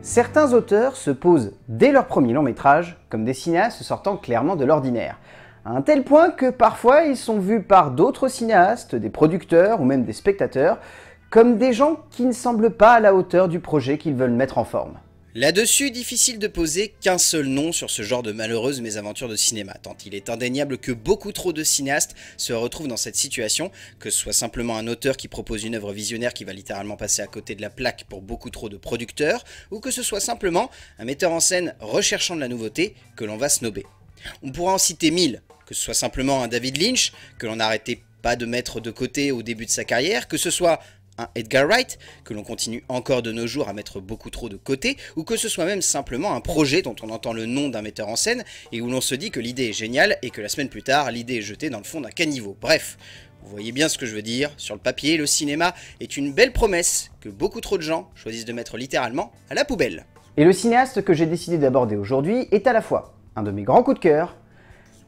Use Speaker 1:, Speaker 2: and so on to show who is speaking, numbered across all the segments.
Speaker 1: Certains auteurs se posent dès leur premier long métrage comme des cinéastes sortant clairement de l'ordinaire, à un tel point que parfois ils sont vus par d'autres cinéastes, des producteurs ou même des spectateurs, comme des gens qui ne semblent pas à la hauteur du projet qu'ils veulent mettre en forme.
Speaker 2: Là-dessus, difficile de poser qu'un seul nom sur ce genre de malheureuses mésaventures de cinéma, tant il est indéniable que beaucoup trop de cinéastes se retrouvent dans cette situation, que ce soit simplement un auteur qui propose une œuvre visionnaire qui va littéralement passer à côté de la plaque pour beaucoup trop de producteurs, ou que ce soit simplement un metteur en scène recherchant de la nouveauté que l'on va snober. On pourra en citer 1000, que ce soit simplement un David Lynch, que l'on n'arrêtait pas de mettre de côté au début de sa carrière, que ce soit un Edgar Wright, que l'on continue encore de nos jours à mettre beaucoup trop de côté, ou que ce soit même simplement un projet dont on entend le nom d'un metteur en scène, et où l'on se dit que l'idée est géniale, et que la semaine plus tard, l'idée est jetée dans le fond d'un caniveau. Bref, vous voyez bien ce que je veux dire, sur le papier, le cinéma est une belle promesse que beaucoup trop de gens choisissent de mettre littéralement à la poubelle.
Speaker 1: Et le cinéaste que j'ai décidé d'aborder aujourd'hui est à la fois un de mes grands coups de cœur,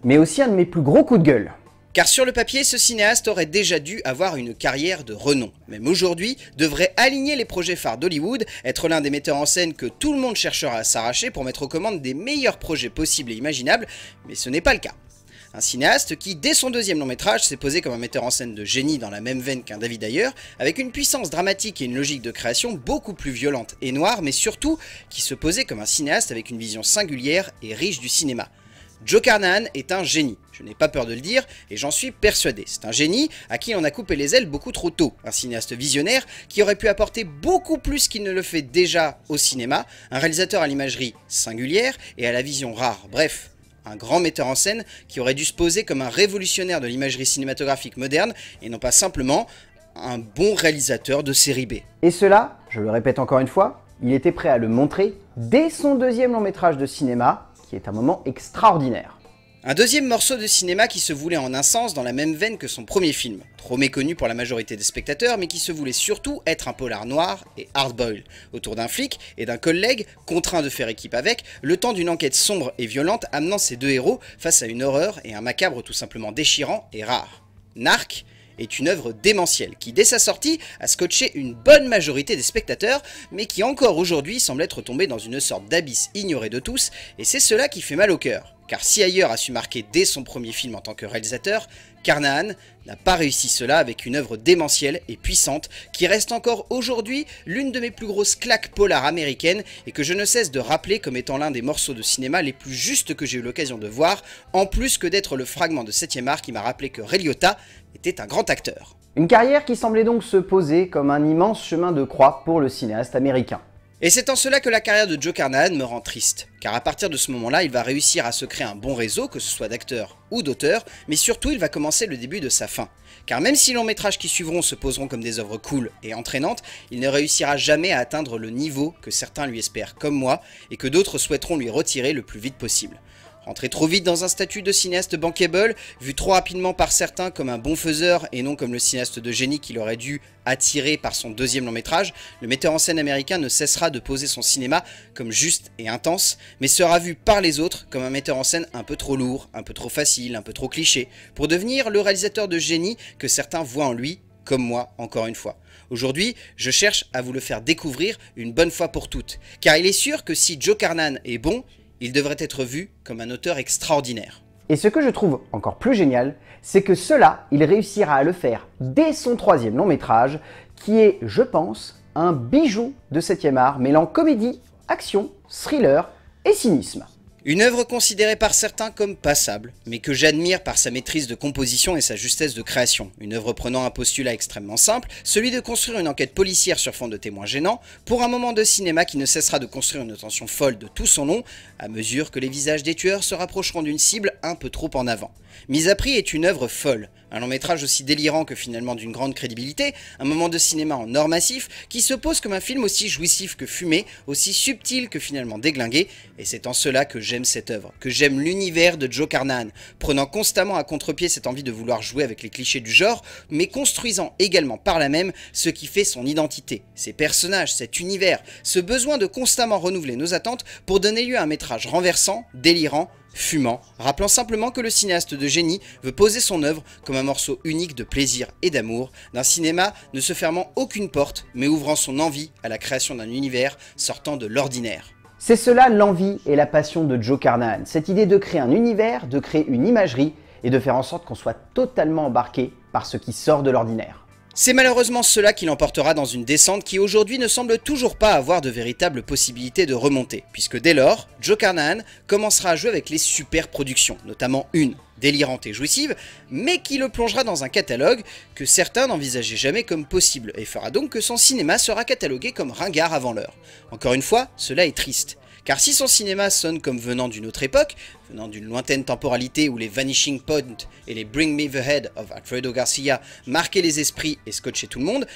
Speaker 1: mais aussi un de mes plus gros coups de gueule.
Speaker 2: Car sur le papier, ce cinéaste aurait déjà dû avoir une carrière de renom. Même aujourd'hui, devrait aligner les projets phares d'Hollywood, être l'un des metteurs en scène que tout le monde cherchera à s'arracher pour mettre aux commandes des meilleurs projets possibles et imaginables, mais ce n'est pas le cas. Un cinéaste qui, dès son deuxième long métrage, s'est posé comme un metteur en scène de génie dans la même veine qu'un David Ayer, avec une puissance dramatique et une logique de création beaucoup plus violente et noire, mais surtout qui se posait comme un cinéaste avec une vision singulière et riche du cinéma. Joe Carnahan est un génie, je n'ai pas peur de le dire, et j'en suis persuadé. C'est un génie à qui on a coupé les ailes beaucoup trop tôt. Un cinéaste visionnaire qui aurait pu apporter beaucoup plus qu'il ne le fait déjà au cinéma, un réalisateur à l'imagerie singulière et à la vision rare. Bref, un grand metteur en scène qui aurait dû se poser comme un révolutionnaire de l'imagerie cinématographique moderne, et non pas simplement un bon réalisateur de série B.
Speaker 1: Et cela, je le répète encore une fois, il était prêt à le montrer dès son deuxième long métrage de cinéma, qui est un moment extraordinaire.
Speaker 2: Un deuxième morceau de cinéma qui se voulait en un sens dans la même veine que son premier film, trop méconnu pour la majorité des spectateurs, mais qui se voulait surtout être un polar noir et hard-boiled, autour d'un flic et d'un collègue contraint de faire équipe avec, le temps d'une enquête sombre et violente amenant ces deux héros face à une horreur et un macabre tout simplement déchirant et rare. Narc est une œuvre démentielle qui, dès sa sortie, a scotché une bonne majorité des spectateurs, mais qui encore aujourd'hui semble être tombé dans une sorte d'abysse ignoré de tous, et c'est cela qui fait mal au cœur. Car si Ayer a su marquer dès son premier film en tant que réalisateur, Carnahan n'a pas réussi cela avec une œuvre démentielle et puissante qui reste encore aujourd'hui l'une de mes plus grosses claques polars américaines et que je ne cesse de rappeler comme étant l'un des morceaux de cinéma les plus justes que j'ai eu l'occasion de voir, en plus que d'être le fragment de 7e art qui m'a rappelé que Ray Liotta était un grand acteur.
Speaker 1: Une carrière qui semblait donc se poser comme un immense chemin de croix pour le cinéaste américain.
Speaker 2: Et c'est en cela que la carrière de Joe Carnahan me rend triste, car à partir de ce moment-là, il va réussir à se créer un bon réseau, que ce soit d'acteurs ou d'auteurs, mais surtout il va commencer le début de sa fin. Car même si les longs métrages qui suivront se poseront comme des œuvres cool et entraînantes, il ne réussira jamais à atteindre le niveau que certains lui espèrent comme moi, et que d'autres souhaiteront lui retirer le plus vite possible. Rentré trop vite dans un statut de cinéaste bankable, vu trop rapidement par certains comme un bon faiseur et non comme le cinéaste de génie qu'il aurait dû attirer par son deuxième long métrage, le metteur en scène américain ne cessera de poser son cinéma comme juste et intense, mais sera vu par les autres comme un metteur en scène un peu trop lourd, un peu trop facile, un peu trop cliché, pour devenir le réalisateur de génie que certains voient en lui, comme moi encore une fois. Aujourd'hui, je cherche à vous le faire découvrir une bonne fois pour toutes, car il est sûr que si Joe Carnahan est bon, il devrait être vu comme un auteur extraordinaire.
Speaker 1: Et ce que je trouve encore plus génial, c'est que cela, il réussira à le faire dès son troisième long métrage, qui est, je pense, un bijou de 7e art mêlant comédie, action, thriller et cynisme.
Speaker 2: Une œuvre considérée par certains comme passable, mais que j'admire par sa maîtrise de composition et sa justesse de création. Une œuvre prenant un postulat extrêmement simple, celui de construire une enquête policière sur fond de témoins gênants, pour un moment de cinéma qui ne cessera de construire une tension folle de tout son long, à mesure que les visages des tueurs se rapprocheront d'une cible un peu trop en avant. Mise à prix est une œuvre folle, un long métrage aussi délirant que finalement d'une grande crédibilité, un moment de cinéma en or massif qui se pose comme un film aussi jouissif que fumé, aussi subtil que finalement déglingué, et c'est en cela que j'aime cette œuvre, que j'aime l'univers de Joe Carnahan, prenant constamment à contre-pied cette envie de vouloir jouer avec les clichés du genre, mais construisant également par là même ce qui fait son identité, ses personnages, cet univers, ce besoin de constamment renouveler nos attentes pour donner lieu à un métrage renversant, délirant, fumant, rappelant simplement que le cinéaste de génie veut poser son œuvre comme un morceau unique de plaisir et d'amour, d'un cinéma ne se fermant aucune porte, mais ouvrant son envie à la création d'un univers sortant de l'ordinaire.
Speaker 1: C'est cela l'envie et la passion de Joe Carnahan, cette idée de créer un univers, de créer une imagerie et de faire en sorte qu'on soit totalement embarqué par ce qui sort de l'ordinaire.
Speaker 2: C'est malheureusement cela qui l'emportera dans une descente qui aujourd'hui ne semble toujours pas avoir de véritable possibilité de remonter, puisque dès lors, Joe Carnahan commencera à jouer avec les super productions, notamment une délirante et jouissive, mais qui le plongera dans un catalogue que certains n'envisageaient jamais comme possible, et fera donc que son cinéma sera catalogué comme ringard avant l'heure. Encore une fois, cela est triste. Car si son cinéma sonne comme venant d'une autre époque, venant d'une lointaine temporalité où les Vanishing Point et les Bring Me the Head of Alfredo Garcia marquaient les esprits et scotchaient tout le monde,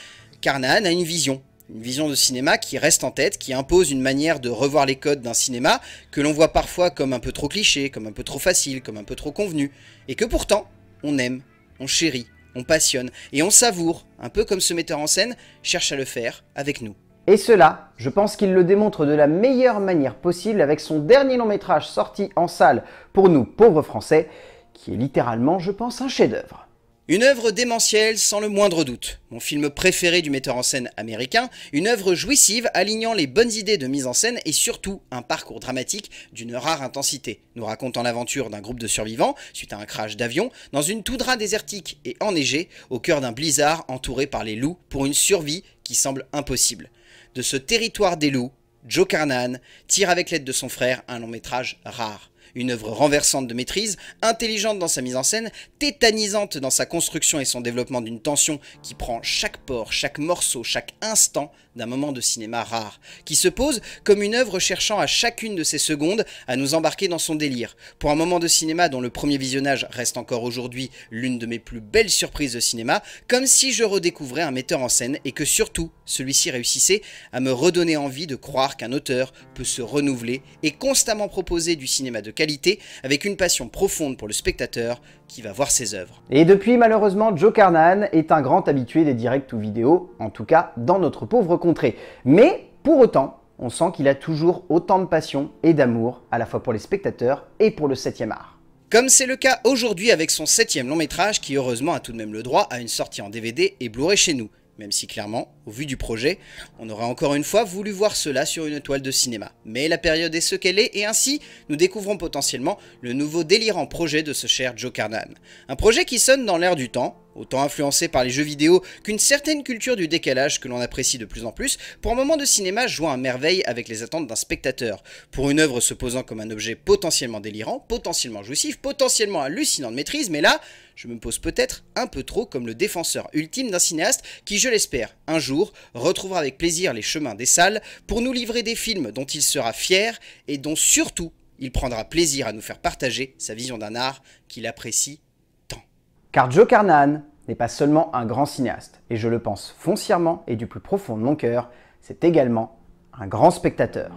Speaker 2: Carnahan a une vision de cinéma qui reste en tête, qui impose une manière de revoir les codes d'un cinéma que l'on voit parfois comme un peu trop cliché, comme un peu trop facile, comme un peu trop convenu, et que pourtant, on aime, on chérit, on passionne, et on savoure, un peu comme ce metteur en scène cherche à le faire avec nous.
Speaker 1: Et cela, je pense qu'il le démontre de la meilleure manière possible avec son dernier long métrage sorti en salle pour nous pauvres Français, qui est littéralement, je pense, un chef-d'œuvre.
Speaker 2: Une œuvre démentielle sans le moindre doute, mon film préféré du metteur en scène américain, une œuvre jouissive alignant les bonnes idées de mise en scène et surtout un parcours dramatique d'une rare intensité, nous racontant l'aventure d'un groupe de survivants suite à un crash d'avion dans une toundra désertique et enneigée au cœur d'un blizzard entouré par les loups pour une survie qui semble impossible. De ce territoire des loups, Joe Carnahan tire avec l'aide de son frère un long métrage rare. Une œuvre renversante de maîtrise, intelligente dans sa mise en scène, tétanisante dans sa construction et son développement d'une tension qui prend chaque pore, chaque morceau, chaque instant d'un moment de cinéma rare, qui se pose comme une œuvre cherchant à chacune de ces secondes à nous embarquer dans son délire. Pour un moment de cinéma dont le premier visionnage reste encore aujourd'hui l'une de mes plus belles surprises de cinéma, comme si je redécouvrais un metteur en scène et que surtout, celui-ci réussissait à me redonner envie de croire qu'un auteur peut se renouveler et constamment proposer du cinéma de qualité avec une passion profonde pour le spectateur qui va voir ses œuvres.
Speaker 1: Et depuis, malheureusement, Joe Carnahan est un grand habitué des directs ou vidéos, en tout cas dans notre pauvre contrée. Mais pour autant, on sent qu'il a toujours autant de passion et d'amour, à la fois pour les spectateurs et pour le 7e art.
Speaker 2: Comme c'est le cas aujourd'hui avec son 7e long métrage qui heureusement a tout de même le droit à une sortie en DVD et Blu-ray chez nous. Même si clairement, au vu du projet, on aurait encore une fois voulu voir cela sur une toile de cinéma. Mais la période est ce qu'elle est et ainsi, nous découvrons potentiellement le nouveau délirant projet de ce cher Joe Carnahan. Un projet qui sonne dans l'air du temps, autant influencé par les jeux vidéo qu'une certaine culture du décalage que l'on apprécie de plus en plus, pour un moment de cinéma jouant à merveille avec les attentes d'un spectateur, pour une œuvre se posant comme un objet potentiellement délirant, potentiellement jouissif, potentiellement hallucinant de maîtrise, mais là, je me pose peut-être un peu trop comme le défenseur ultime d'un cinéaste qui, je l'espère, un jour, retrouvera avec plaisir les chemins des salles pour nous livrer des films dont il sera fier et dont surtout, il prendra plaisir à nous faire partager sa vision d'un art qu'il apprécie tant.
Speaker 1: Car Joe Carnahan n'est pas seulement un grand cinéaste, et je le pense foncièrement et du plus profond de mon cœur, c'est également un grand spectateur.